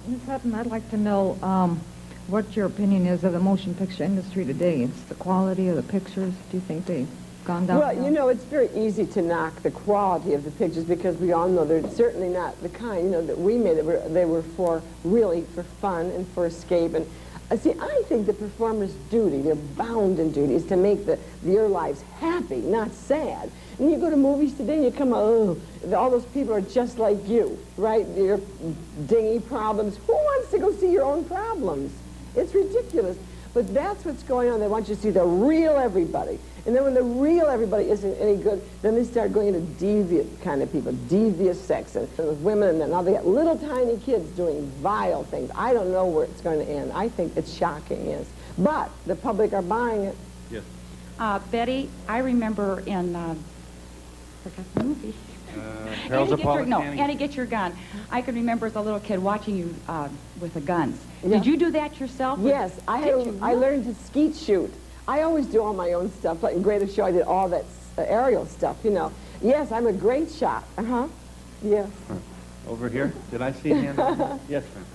Ms. Hutton, I'd like to know what your opinion is of the motion picture industry today. It's the quality of the pictures. Do you think they've gone down? Well, you know, it's very easy to knock the quality of the pictures because we all know they're certainly not the kind, you know, that we made. They were for really for fun and for escape. And see, I think the performer's duty, their bounden duty, is to make your lives happy, not sad. And you go to movies today and you come, oh, all those people are just like you, right? Your dingy problems. Who wants to go see your own problems? It's ridiculous. But that's what's going on. They want you to see the real everybody. And then when the real everybody isn't any good, then they start going into deviant kind of people, devious sex, and with women, and then now they got little tiny kids doing vile things. I don't know where it's going to end. I think it's shocking, yes. But the public are buying it. Yes. Betty, I remember in, forgot the movie. Annie, Get Your Gun. I can remember as a little kid watching you with the guns. Yeah. Did you do that yourself? Yes, I learned to skeet shoot. I always do all my own stuff. Like in Greatest Show, I did all that aerial stuff, you know. Yes, I'm a great shot. Uh-huh. Yes. Over here. Did I see a hand? Yes, ma'am.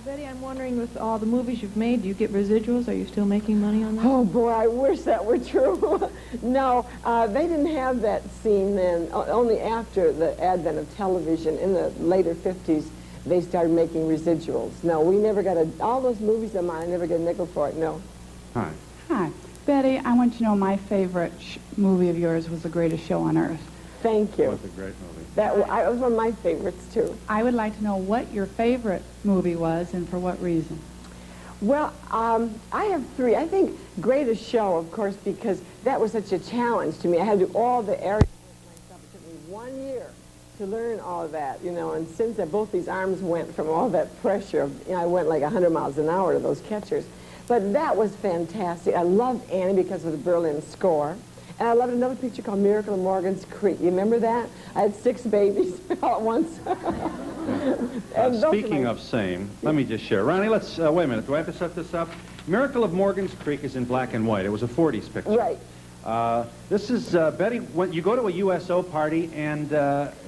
Betty, I'm wondering, with all the movies you've made, do you get residuals? Are you still making money on that? Oh, boy, I wish that were true. No, they didn't have that scene then. Only after the advent of television in the later 50s, they started making residuals. No, we never got all those movies of mine, I never got a nickel for it, no. Hi. Hi. Betty, I want to know my favorite movie of yours was The Greatest Show on Earth. Thank you. It was a great movie. That was one of my favorites, too. I would like to know what your favorite movie was and for what reason. Well, I have three. I think Greatest Show, of course, because that was such a challenge to me. I had to do all the aerial myself. It took me 1 year to learn all of that, you know, and since both these arms went from all that pressure, you know, I went like 100 miles an hour to those catchers. But that was fantastic. I loved Annie because of the Berlin score. And I loved another picture called Miracle of Morgan's Creek. You remember that? I had 6 babies all at once. Speaking of same, let me just share. Ronnie, let's, wait a minute. Do I have to set this up? Miracle of Morgan's Creek is in black and white. It was a 40s picture. Right. This is, Betty, when you go to a USO party and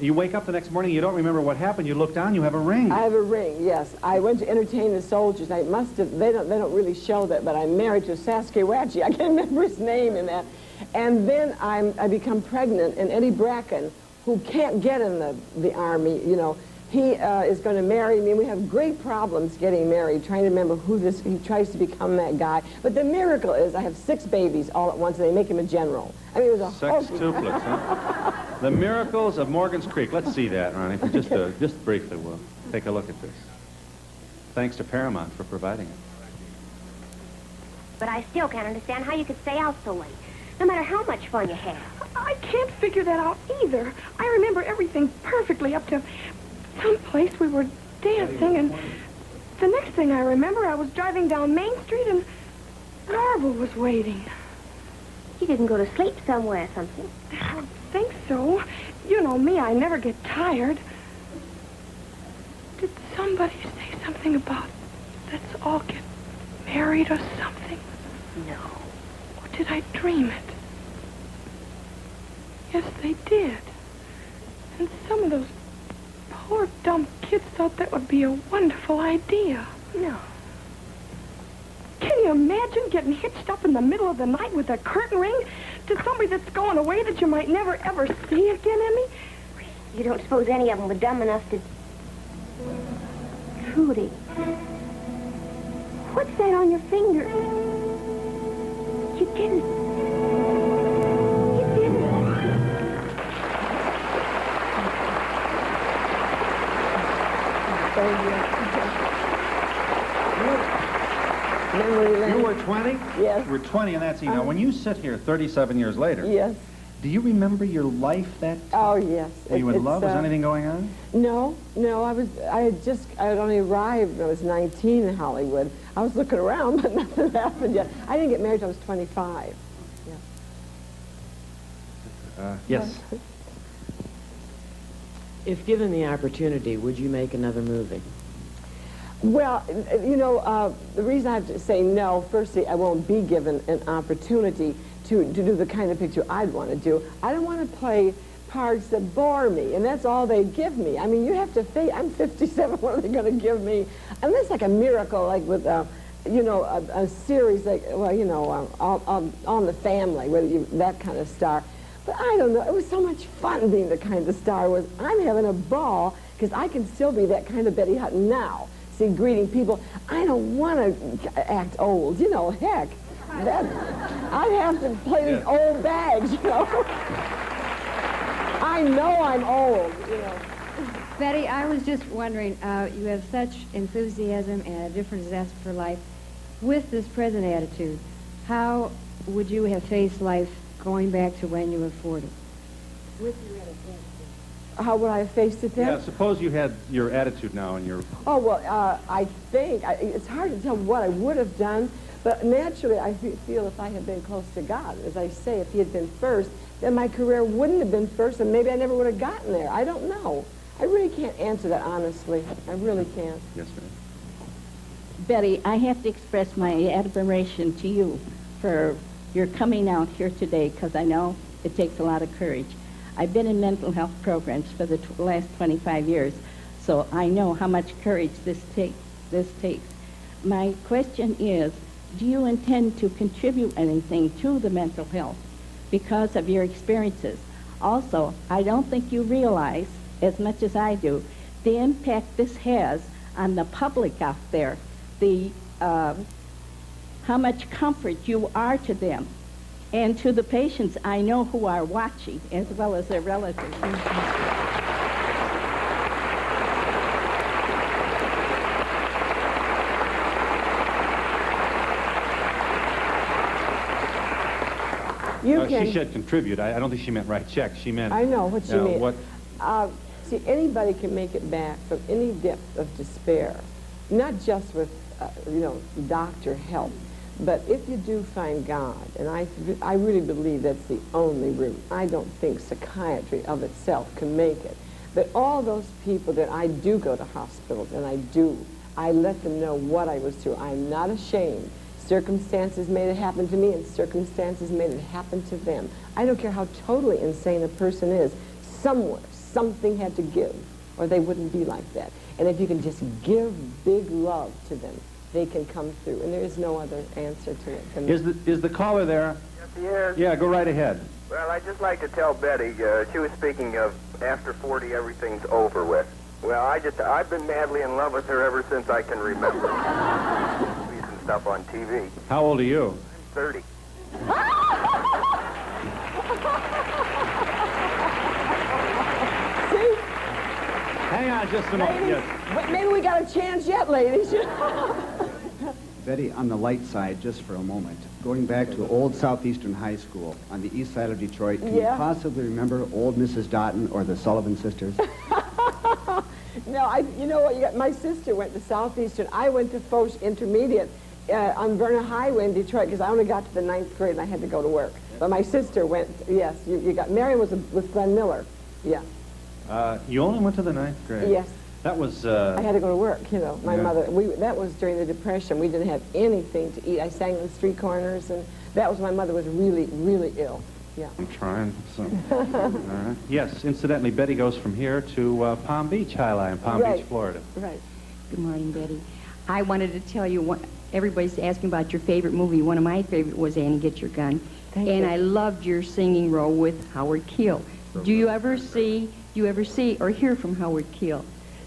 you wake up the next morning, you don't remember what happened. You look down, you have a ring. I have a ring, yes. I went to entertain the soldiers. I must have, they don't really show that, but I'm married to Saskatchewan. I can't remember his name in that. And then I become pregnant, and Eddie Bracken, who can't get in the Army, you know, he is going to marry me. We have great problems getting married, trying to remember he tries to become that guy. But the miracle is I have 6 babies all at once, and they make him a general. I mean, it was a Sextuplets, huh? The Miracles of Morgan's Creek. Let's see that, Ronnie, for just briefly. We'll take a look at this. Thanks to Paramount for providing it. But I still can't understand how you could stay out so late, no matter how much fun you had. I can't figure that out either. I remember everything perfectly up to some place we were dancing, and the next thing I remember, I was driving down Main Street, and Norval was waiting. You didn't go to sleep somewhere or something? I don't think so. You know me, I never get tired. Did somebody say something about let's all get married or something? No. Or did I dream it? Yes, they did. And some of those poor dumb kids thought that would be a wonderful idea. No. Can you imagine getting hitched up in the middle of the night with a curtain ring to somebody that's going away that you might never, ever see again, Emmy? You don't suppose any of them were dumb enough to... Trudy. What's that on your finger? You didn't. You didn't. Memory lane. You were 20? Yes. You were 20 in that scene. Now, when you sit here 37 years later, Yes. do you remember your life that Oh, yes. were you in love? Was anything going on? No, I had only arrived when I was 19 in Hollywood. I was looking around, but nothing happened yet. I didn't get married till I was 25. Yes. If given the opportunity, would you make another movie? Well, you know, the reason I have to say no, firstly, I won't be given an opportunity to do the kind of picture I'd want to do. I don't want to play parts that bore me, and that's all they give me. I mean, you have to face, I'm 57, what are they going to give me? And that's like a miracle, like with, you know, a series like, well, you know, on the Family, whether you, that kind of star. But I don't know, it was so much fun being the kind of star was. I'm having a ball, because I can still be that kind of Betty Hutton now. See, greeting people. I don't want to act old, you know, heck. That, I'd have to play these old bags, you know. I know I'm old, you know. Betty, I was just wondering, you have such enthusiasm and a different zest for life. With this present attitude, how would you have faced life going back to when you were 40? With your attitude. How would I have faced it then? Yeah, suppose you had your attitude now and your... Oh, well, I think, it's hard to tell what I would have done, but naturally I feel if I had been close to God, as I say, if he had been first, then my career wouldn't have been first, and maybe I never would have gotten there. I don't know. I really can't answer that honestly. I really can't. Yes, ma'am. Betty, I have to express my admiration to you for your coming out here today, because I know it takes a lot of courage. I've been in mental health programs for the last 25 years, so I know how much courage this takes. My question is, do you intend to contribute anything to the mental health because of your experiences? Also, I don't think you realize, as much as I do, the impact this has on the public out there, how much comfort you are to them, and to the patients I know who are watching, as well as their relatives. She said contribute. I don't think she meant write checks. She meant... I know what you mean. What... See, anybody can make it back from any depth of despair, not just with, you know, doctor help, but if you do find God, and I really believe that's the only route. I don't think psychiatry of itself can make it. But all those people that I do go to hospitals, and I let them know what I was through. I'm not ashamed. Circumstances made it happen to me, and circumstances made it happen to them. I don't care how totally insane a person is. Somewhere, something had to give, or they wouldn't be like that. And if you can just give big love to them, they can come through. And there is no other answer to it than Is the caller there? Yes, he is. Yeah, go right ahead. Well, I'd just like to tell Betty, she was speaking of after 40, everything's over with. Well, I've been madly in love with her ever since I can remember. Movies and stuff on TV. How old are you? I'm 30. See? Hang on just a moment. Ladies, Yes. maybe we got a chance yet, ladies. Betty, on the light side, just for a moment, going back to old Southeastern High School on the east side of Detroit, can you possibly remember old Mrs. Doughton or the Sullivan sisters? No, you know what? My sister went to Southeastern. I went to Foch Intermediate on Verna Highway in Detroit because I only got to the 9th grade and I had to go to work. But my sister went, yes, you got, Mary was with Glenn Miller, yeah. You only went to the 9th grade? Yes. That was... I had to go to work, you know, my mother. That was during the Depression. We didn't have anything to eat. I sang in the street corners, and that was when my mother was really, really ill. Yeah. I'm trying. So. All right. Yes, incidentally, Betty goes from here to Palm Beach, Highline, Palm Beach, Florida. Right. Good morning, Betty. I wanted to tell you, everybody's asking about your favorite movie. One of my favorite was Annie, Get Your Gun. Thank you. I loved your singing role with Howard Keel. Do you ever see or hear from Howard Keel?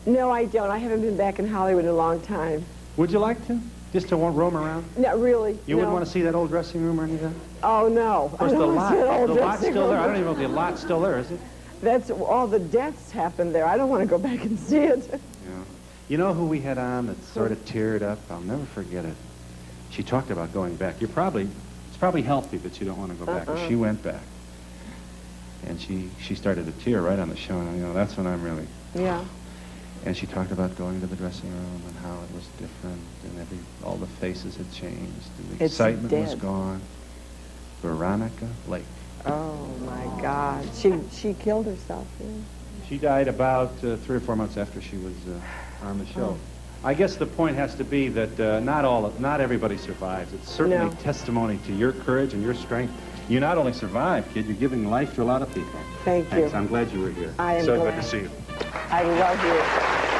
No, I don't. I haven't been back in Hollywood in a long time. Would you like to? Just to roam around? Not really. You wouldn't want to see that old dressing room or anything? Oh, no. Of course, the lot's still there. I don't even know if the lot's still there, is it? That's all the deaths happened there. I don't want to go back and see it. Yeah. You know who we had on that sort of teared up? I'll never forget it. She talked about going back. It's probably healthy that you don't want to go back. But she went back. And she started to tear right on the show. And, you know, that's when I'm really... Yeah. And she talked about going to the dressing room and how it was different and all the faces had changed and the excitement was gone. Veronica Lake. Oh, my God. She killed herself. Yeah. She died about 3 or 4 months after she was on the show. I guess the point has to be that not everybody survives. It's certainly testimony to your courage and your strength. You not only survived, kid, you're giving life to a lot of people. Thank you. Thanks. I'm glad you were here. I am so glad. good to see you. I love you.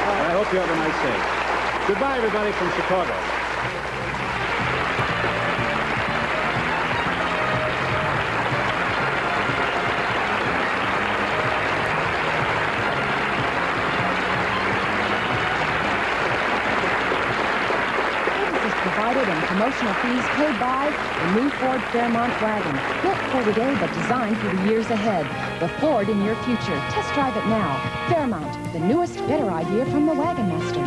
I hope you have a nice day. Goodbye, everybody from Chicago. And promotional fees paid by the new Ford Fairmont wagon. Built for today, but designed for the years ahead. The Ford in your future. Test drive it now. Fairmont, the newest, better idea from the Wagon Master.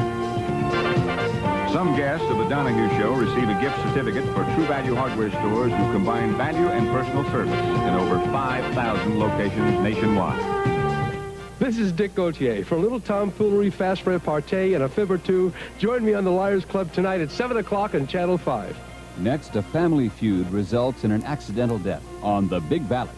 Some guests of the Donahue Show receive a gift certificate for True Value hardware stores who combine value and personal service in over 5,000 locations nationwide. This is Dick Gautier. For a little tomfoolery, fast repartee, and a fib or two, join me on the Liars Club tonight at 7 o'clock on Channel 5. Next, a family feud results in an accidental death on The Big Valley.